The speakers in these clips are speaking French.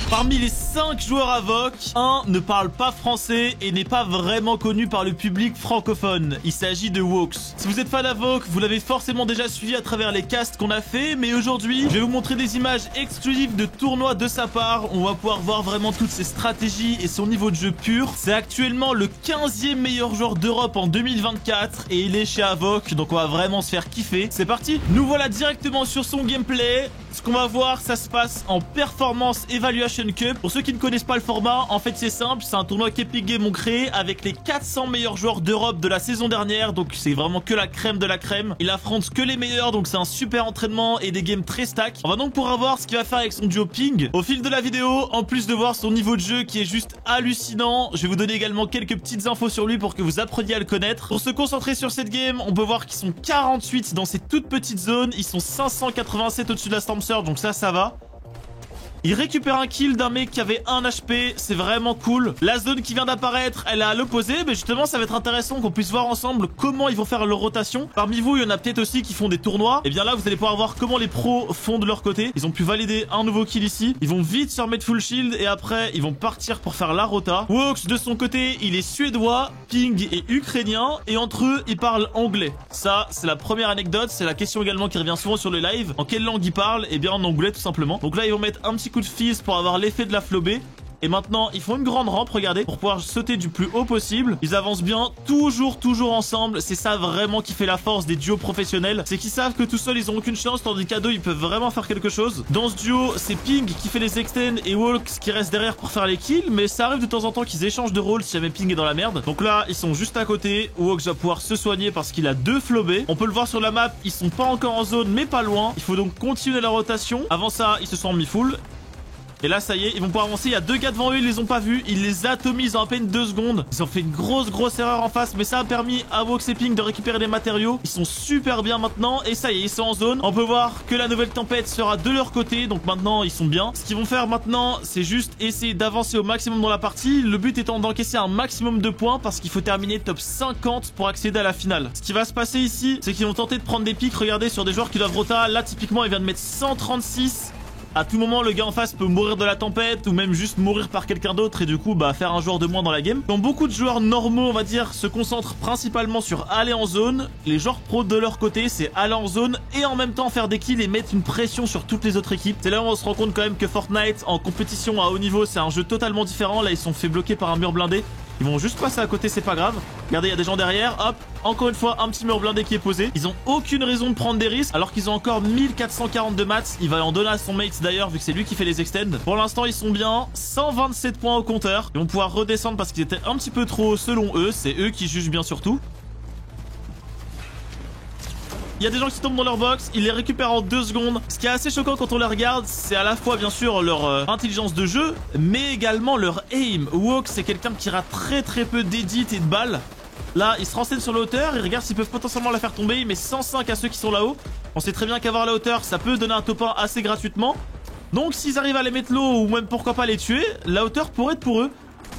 Parmi les 5 joueurs AVOC, un ne parle pas français et n'est pas vraiment connu par le public francophone. Il s'agit de Wox. Si vous êtes fan d'AVOC, vous l'avez forcément déjà suivi à travers les casts qu'on a fait, mais aujourd'hui, je vais vous montrer des images exclusives de tournois de sa part. On va pouvoir voir vraiment toutes ses stratégies et son niveau de jeu pur. C'est actuellement le 15e meilleur joueur d'Europe en 2024 et il est chez AVOC, donc on va vraiment se faire kiffer. C'est parti, nous voilà directement sur son gameplay. Ce qu'on va voir, ça se passe en Performance Evaluation Cup. Pour ceux qui ne connaissent pas le format, en fait c'est simple, c'est un tournoi qu'Epic Games ont créé avec les 400 meilleurs joueurs d'Europe de la saison dernière, donc c'est vraiment que la crème de la crème. Il affronte que les meilleurs, donc c'est un super entraînement et des games très stack. On va donc pouvoir voir ce qu'il va faire avec son duo Ping. Au fil de la vidéo, en plus de voir son niveau de jeu qui est juste hallucinant, je vais vous donner également quelques petites infos sur lui pour que vous appreniez à le connaître. Pour se concentrer sur cette game, on peut voir qu'ils sont 48 dans ces toutes petites zones, ils sont 587 au-dessus de la Storm Surge, donc ça va. Il récupère un kill d'un mec qui avait 1 HP, c'est vraiment cool. La zone qui vient d'apparaître, elle est à l'opposé, mais justement ça va être intéressant qu'on puisse voir ensemble comment ils vont faire leur rotation. Parmi vous, il y en a peut-être aussi qui font des tournois. Et bien là, vous allez pouvoir voir comment les pros font de leur côté. Ils ont pu valider un nouveau kill ici. Ils vont vite se remettre full shield et après, ils vont partir pour faire la rota. Wox, de son côté, il est suédois, Ping est ukrainien et entre eux, ils parlent anglais. Ça, c'est la première anecdote. C'est la question également qui revient souvent sur les lives. En quelle langue ils parlent? Eh bien en anglais tout simplement. Donc là, ils vont mettre un petit coup de fizz pour avoir l'effet de la flobée. Et maintenant, ils font une grande rampe, regardez, pour pouvoir sauter du plus haut possible. Ils avancent bien, toujours ensemble. C'est ça vraiment qui fait la force des duos professionnels. C'est qu'ils savent que tout seuls, ils ont aucune chance, tandis qu'à deux, ils peuvent vraiment faire quelque chose. Dans ce duo, c'est Ping qui fait les extends et Wox qui reste derrière pour faire les kills. Mais ça arrive de temps en temps qu'ils échangent de rôle si jamais Ping est dans la merde. Donc là, ils sont juste à côté. Wox va pouvoir se soigner parce qu'il a 2 flobés. On peut le voir sur la map, ils sont pas encore en zone, mais pas loin. Il faut donc continuer la rotation. Avant ça, ils se sont mis full. Et là, ça y est, ils vont pouvoir avancer. Il y a 2 gars devant eux, ils les ont pas vus. Ils les atomisent en à peine 2 secondes. Ils ont fait une grosse erreur en face, mais ça a permis à Wox et Ping de récupérer des matériaux. Ils sont super bien maintenant. Et ça y est, ils sont en zone. On peut voir que la nouvelle tempête sera de leur côté. Donc maintenant, ils sont bien. Ce qu'ils vont faire maintenant, c'est juste essayer d'avancer au maximum dans la partie. Le but étant d'encaisser un maximum de points parce qu'il faut terminer top 50 pour accéder à la finale. Ce qui va se passer ici, c'est qu'ils vont tenter de prendre des pics. Regardez sur des joueurs qui doivent rota. Là, typiquement, il vient de mettre 136. À tout moment, le gars en face peut mourir de la tempête ou même juste mourir par quelqu'un d'autre et du coup, faire un joueur de moins dans la game. Donc beaucoup de joueurs normaux, on va dire, se concentrent principalement sur aller en zone. Les joueurs pros de leur côté, c'est aller en zone et en même temps faire des kills et mettre une pression sur toutes les autres équipes. C'est là où on se rend compte quand même que Fortnite en compétition à haut niveau, c'est un jeu totalement différent. Là, ils sont fait bloquer par un mur blindé. Ils vont juste passer à côté, c'est pas grave. Regardez, il y a des gens derrière. Hop, encore une fois, un petit mur blindé qui est posé. Ils ont aucune raison de prendre des risques, alors qu'ils ont encore 1442 mats. Il va en donner à son mate d'ailleurs, vu que c'est lui qui fait les extends. Pour l'instant, ils sont bien. 127 points au compteur. Ils vont pouvoir redescendre parce qu'ils étaient un petit peu trop hauts selon eux. C'est eux qui jugent bien surtout. Il y a des gens qui tombent dans leur box, ils les récupèrent en 2 secondes. Ce qui est assez choquant quand on les regarde, c'est à la fois bien sûr leur intelligence de jeu, mais également leur aim. Wox, c'est quelqu'un qui rate très peu d'édits et de balles. Là, il se renseigne sur la hauteur, il regarde s'ils peuvent potentiellement la faire tomber, il met 105 à ceux qui sont là-haut. On sait très bien qu'avoir la hauteur, ça peut donner un top 1 assez gratuitement. Donc s'ils arrivent à les mettre low ou même pourquoi pas les tuer, la hauteur pourrait être pour eux.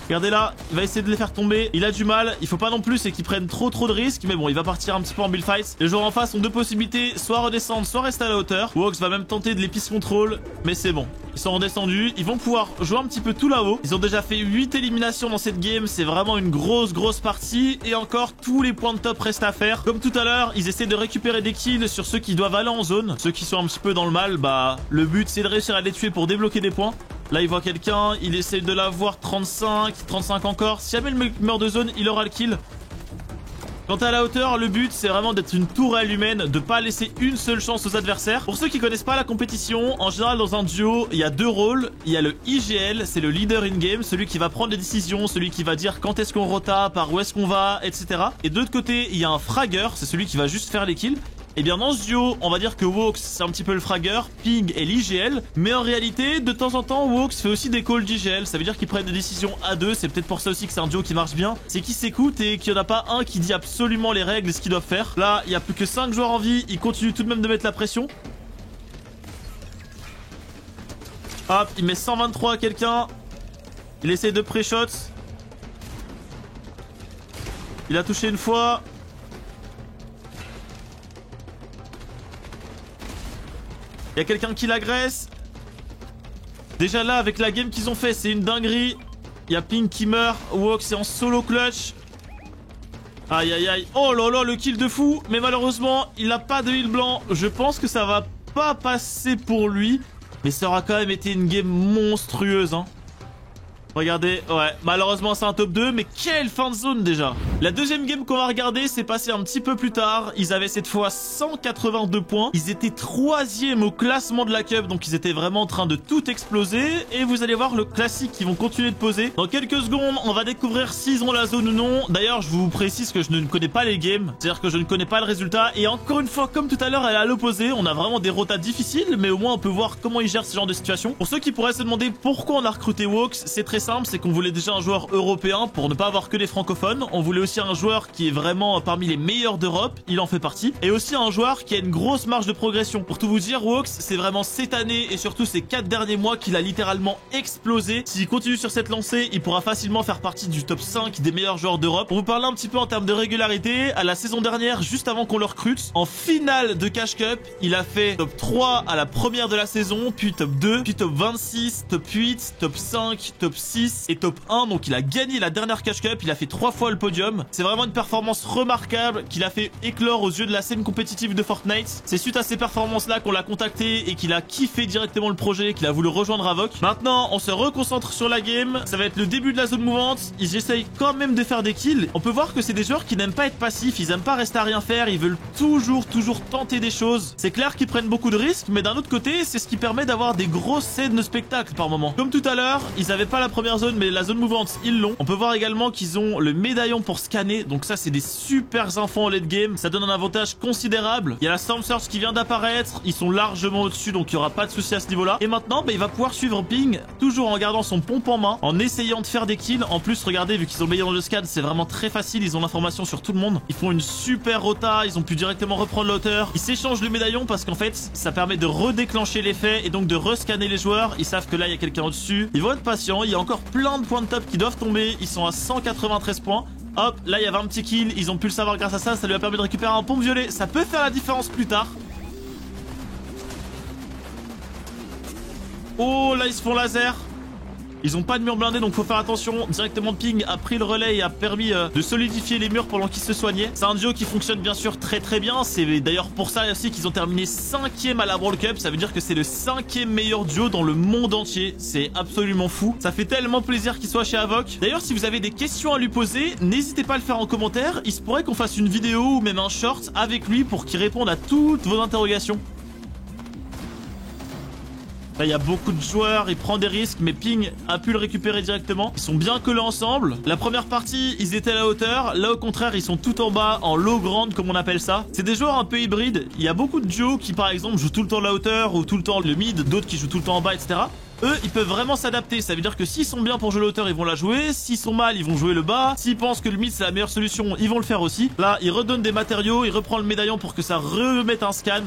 Regardez là, il va essayer de les faire tomber. Il a du mal. Il faut pas non plus c'est qu'ils prennent trop de risques. Mais bon, il va partir un petit peu en build fight. Les joueurs en face ont 2 possibilités. Soit redescendre, soit rester à la hauteur. Wox va même tenter de les piece control. Mais c'est bon. Ils sont redescendus. Ils vont pouvoir jouer un petit peu tout là-haut. Ils ont déjà fait 8 éliminations dans cette game. C'est vraiment une grosse partie. Et encore, tous les points de top restent à faire. Comme tout à l'heure, ils essaient de récupérer des kills sur ceux qui doivent aller en zone. Ceux qui sont un petit peu dans le mal, le but c'est de réussir à les tuer pour débloquer des points. Là, il voit quelqu'un, il essaie de l'avoir 35 encore. Si jamais le mec meurt de zone, il aura le kill. Quant à la hauteur, le but, c'est vraiment d'être une tourelle humaine, de pas laisser une seule chance aux adversaires. Pour ceux qui connaissent pas la compétition, en général, dans un duo, il y a 2 rôles. Il y a le IGL, c'est le leader in-game, celui qui va prendre les décisions, celui qui va dire quand est-ce qu'on rota, par où est-ce qu'on va, etc. Et de l'autre côté, il y a un fragger, c'est celui qui va juste faire les kills. Et bien dans ce duo, on va dire que Wox c'est un petit peu le fragger, Ping est l'IGL, mais en réalité, de temps en temps, Wox fait aussi des calls d'IGL, ça veut dire qu'ils prennent des décisions à 2, c'est peut-être pour ça aussi que c'est un duo qui marche bien, c'est qu'ils s'écoutent et qu'il n'y en a pas un qui dit absolument les règles et ce qu'ils doivent faire. Là, il n'y a plus que 5 joueurs en vie, ils continuent tout de même de mettre la pression. Hop, il met 123 à quelqu'un, il essaie de pré-shot. Il a touché une fois. Il y a quelqu'un qui l'agresse. Déjà là, avec la game qu'ils ont fait, c'est une dinguerie. Il y a Ping qui meurt. Wox est en solo clutch. Aïe aïe aïe. Oh là là, le kill de fou. Mais malheureusement, il n'a pas de heal blanc. Je pense que ça va pas passer pour lui. Mais ça aura quand même été une game monstrueuse, hein. Regardez, ouais, malheureusement c'est un top 2, mais quelle fin de zone déjà. La deuxième game qu'on va regarder s'est passée un petit peu plus tard. Ils avaient cette fois 182 points. Ils étaient 3e au classement de la Cup, donc ils étaient vraiment en train de tout exploser. Et vous allez voir le classique qui vont continuer de poser. Dans quelques secondes, on va découvrir s'ils ont la zone ou non. D'ailleurs, je vous précise que je ne connais pas les games, c'est-à-dire que je ne connais pas le résultat. Et encore une fois, comme tout à l'heure, elle est à l'opposé. On a vraiment des rotas difficiles, mais au moins on peut voir comment ils gèrent ce genre de situation. Pour ceux qui pourraient se demander pourquoi on a recruté Wox, c'est très simple, c'est qu'on voulait déjà un joueur européen pour ne pas avoir que des francophones. On voulait aussi un joueur qui est vraiment parmi les meilleurs d'Europe, il en fait partie. Et aussi un joueur qui a une grosse marge de progression. Pour tout vous dire, Wox, c'est vraiment cette année et surtout ces 4 derniers mois qu'il a littéralement explosé. S'il continue sur cette lancée, il pourra facilement faire partie du top 5 des meilleurs joueurs d'Europe. Pour vous parler un petit peu en termes de régularité, à la saison dernière, juste avant qu'on le recrute, en finale de Cash Cup, il a fait top 3 à la première de la saison, puis top 2, puis top 26, top 8, top 5, top 6 et top 1. Donc il a gagné la dernière Cash Cup, il a fait 3 fois le podium. C'est vraiment une performance remarquable qu'il a fait éclore aux yeux de la scène compétitive de Fortnite. C'est suite à ces performances là qu'on l'a contacté et qu'il a kiffé directement le projet, qu'il a voulu rejoindre Avoc. Maintenant on se reconcentre sur la game, ça va être le début de la zone mouvante. Ils essayent quand même de faire des kills. On peut voir que c'est des joueurs qui n'aiment pas être passifs, ils aiment pas rester à rien faire, ils veulent toujours tenter des choses. C'est clair qu'ils prennent beaucoup de risques, mais d'un autre côté c'est ce qui permet d'avoir des grosses scènes de spectacle par moment. Comme tout à l'heure, ils avaient pas la première zone, mais la zone mouvante ils l'ont. On peut voir également qu'ils ont le médaillon pour scanner, donc ça c'est des super infos en late game, ça donne un avantage considérable. Il y a la Storm Surge qui vient d'apparaître, ils sont largement au-dessus, donc il n'y aura pas de souci à ce niveau là. Et maintenant il va pouvoir suivre Ping, toujours en gardant son pompe en main, en essayant de faire des kills. En plus regardez, vu qu'ils ont le médaillon de scan, c'est vraiment très facile, ils ont l'information sur tout le monde. Ils font une super rota, ils ont pu directement reprendre l'auteur. Ils s'échangent le médaillon parce qu'en fait ça permet de redéclencher l'effet et donc de rescanner les joueurs. Ils savent que là il y a quelqu'un au-dessus, ils vont être patients, il y a encore plein de points de top qui doivent tomber. Ils sont à 193 points. Hop, là il y avait un petit kill, ils ont pu le savoir grâce à ça, ça lui a permis de récupérer un pompe violet. Ça peut faire la différence plus tard. Oh là ils se font laser. Ils ont pas de mur blindé, donc faut faire attention. Directement Ping a pris le relais et a permis de solidifier les murs pendant qu'ils se soignaient. C'est un duo qui fonctionne bien sûr très bien. C'est d'ailleurs pour ça aussi qu'ils ont terminé 5e à la Brawl Cup. Ça veut dire que c'est le 5e meilleur duo dans le monde entier. C'est absolument fou. Ça fait tellement plaisir qu'il soit chez Avoc. D'ailleurs, si vous avez des questions à lui poser, n'hésitez pas à le faire en commentaire. Il se pourrait qu'on fasse une vidéo ou même un short avec lui pour qu'il réponde à toutes vos interrogations. Là, il y a beaucoup de joueurs, il prend des risques, mais Ping a pu le récupérer directement. Ils sont bien collés ensemble. La première partie, ils étaient à la hauteur. Là, au contraire, ils sont tout en bas, en low ground, comme on appelle ça. C'est des joueurs un peu hybrides. Il y a beaucoup de duos qui, par exemple, jouent tout le temps la hauteur ou tout le temps le mid, d'autres qui jouent tout le temps en bas, etc. Eux, ils peuvent vraiment s'adapter. Ça veut dire que s'ils sont bien pour jouer la hauteur, ils vont la jouer. S'ils sont mal, ils vont jouer le bas. S'ils pensent que le mid, c'est la meilleure solution, ils vont le faire aussi. Là, il redonne des matériaux, il reprend le médaillon pour que ça remette un scan.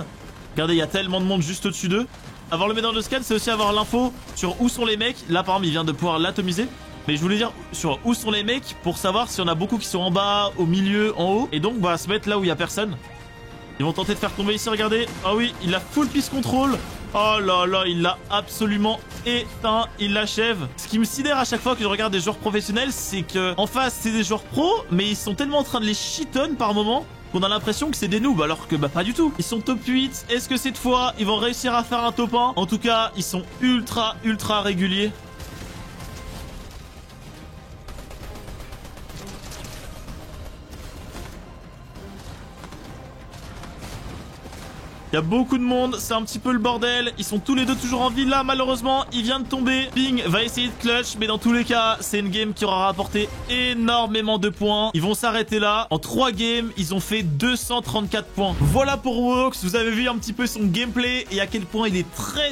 Regardez, il y a tellement de monde juste au-dessus d'eux. Avoir le médaillon de scan, c'est aussi avoir l'info sur où sont les mecs. Là, par exemple, il vient de pouvoir l'atomiser. Mais je voulais dire sur où sont les mecs pour savoir s'il y en a beaucoup qui sont en bas, au milieu, en haut. Et donc, bah, se mettre là où il y a personne. Ils vont tenter de faire tomber ici, regardez. Ah oui, il a full piece control. Oh là là, il l'a absolument éteint. Il l'achève. Ce qui me sidère à chaque fois que je regarde des joueurs professionnels, c'est que en face, c'est des joueurs pros, mais ils sont tellement en train de les shiton par moment qu'on a l'impression que c'est des noobs, alors que bah pas du tout. Ils sont top 8. Est-ce que cette fois, ils vont réussir à faire un top 1? En tout cas, ils sont ultra réguliers. Il y a beaucoup de monde, c'est un petit peu le bordel. Ils sont tous les deux toujours en vie. Là, malheureusement, il vient de tomber. Ping va essayer de clutch, mais dans tous les cas, c'est une game qui aura rapporté énormément de points. Ils vont s'arrêter là. En 3 games, ils ont fait 234 points. Voilà pour Wox. Vous avez vu un petit peu son gameplay et à quel point il est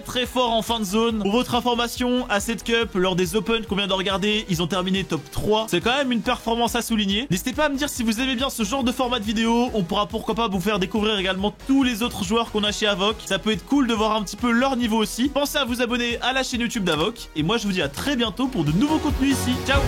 très fort en fin de zone. Pour votre information, à cette cup, lors des Open qu'on vient de regarder, ils ont terminé top 3. C'est quand même une performance à souligner. N'hésitez pas à me dire si vous aimez bien ce genre de format de vidéo. On pourra pourquoi pas vous faire découvrir également tous les autres joueurs qu'on a chez Avoc. Ça peut être cool de voir un petit peu leur niveau aussi. Pensez à vous abonner à la chaîne YouTube d'Avoc. Et moi je vous dis à très bientôt pour de nouveaux contenus ici. Ciao!